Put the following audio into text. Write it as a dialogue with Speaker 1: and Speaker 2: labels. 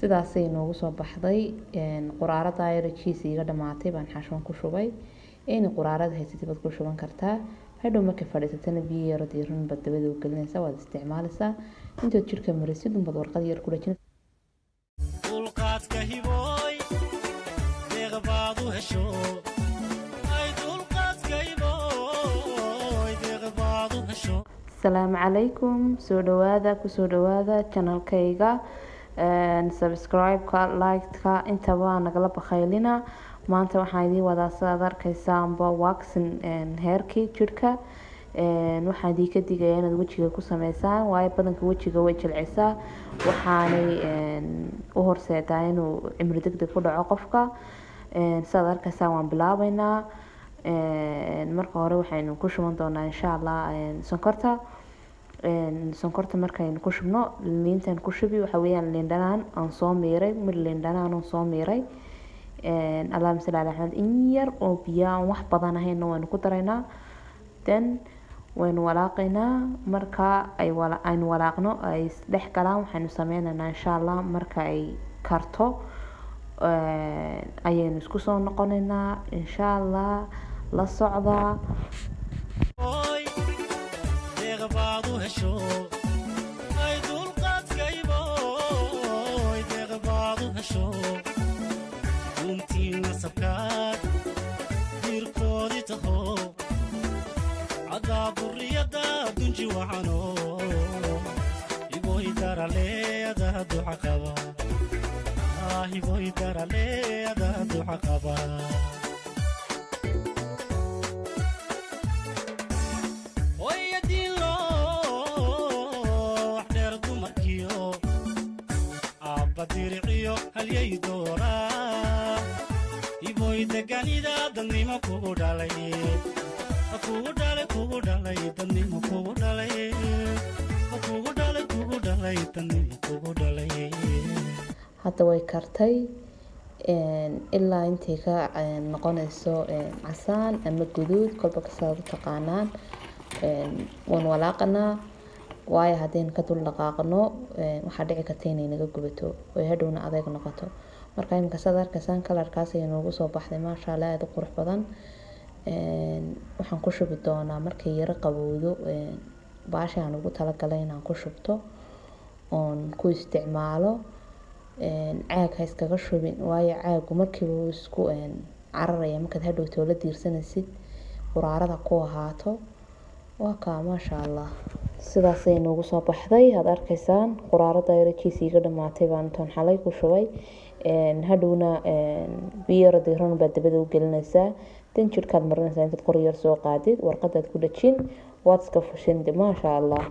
Speaker 1: sidaasay noogu soo baxday quraarada ayrajiis iga dhamaatay baan xashwan ku shubay quraarada haysatid baad ku shuban kartaa hadhow markay fadhiisatana biyo yar diiran baad dabada u gelinaysaa waad isticmaalaysaa intaad jirka marisid unbaad warqad yar ku dhajin
Speaker 2: dulqaadka hibooy deeqbaadu hesho
Speaker 1: السلام عليكم soo dhawaada kusoo dhawaada channelkayga subscribe-ka like-ka intaba nagala bakhaylina maanta waxaan idin wadaa sidaad arkaysaan waxing hairkii jirka waxaan idin ka digayaa inaad wajiga ku sameysaan waayo badanka wajiga way jilcisaa waxaanay u horseedaa inuu cimri degdeg ku dhaco qofka sidaad arkaysaan waan bilaabeynaa marka hore waxaynu ku shuban doonaa insha Allah sonkorta markaynu ku shubno liintan ku shubi waxa weeyaan liin dhanaan aan soo miiray mid liin dhanaan aan soo miiray Allahumma salli ala Muhammad in yar oo biyo aan wax badan ahayn waanu ku daraynaa then waynu walaaqaynaa marka aynu walaaqno ay dhex galaan waxaynu sameynaynaa insha Allah marka ay karto ayaynu isku soo noqonaynaa insha Allah la socda
Speaker 2: oy deeqbaadu hesho ay dulqaadkayboy deeqbaadu hesho runtii nasabkaad dirkoodii taho cadaaburiyada dunji waxano iboy daraleeda duxa qaba iboy daraleeda duxa qaba dirciyo halyay doora iboy deganida dadnimo kugu dhalay dadnimo kugu dhalay
Speaker 1: hadda way kartay ilaa intay ka noqonayso casaan ama guduud kolba kasaad u taqaanaan waan walaaqanaa waayo haddaynu ka dul dhaqaaqno waxaa dhici karta inay naga gubato oo hadhowna adeeg noqoto marka imika saad arkaysaan kalarkaas ay noogu soo baxday maasha Allah aad u qurux badan waxaan ku shubi doonaa markay yara qabowdo baasha aan ugu talagalay inaan ku shubto oon ku isticmaalo caag ha iskaga shubin waayo caagu markiiba uu isku cararaya markaad hadhowto la diirsanaysid quraarada ku ahaato waa kaa maasha Allah sidaas ay noogu soo baxday had arkaysaan quraarada ayrajiis iga dhamaatay baan tan xalay ku shubay hadhowna biyo yar diiran baad dabada u gelinaysaa tan jirkaad marinaysaa intaad qori yar soo qaadid warqadaad ku dhajin waad iska fushin maasha Allah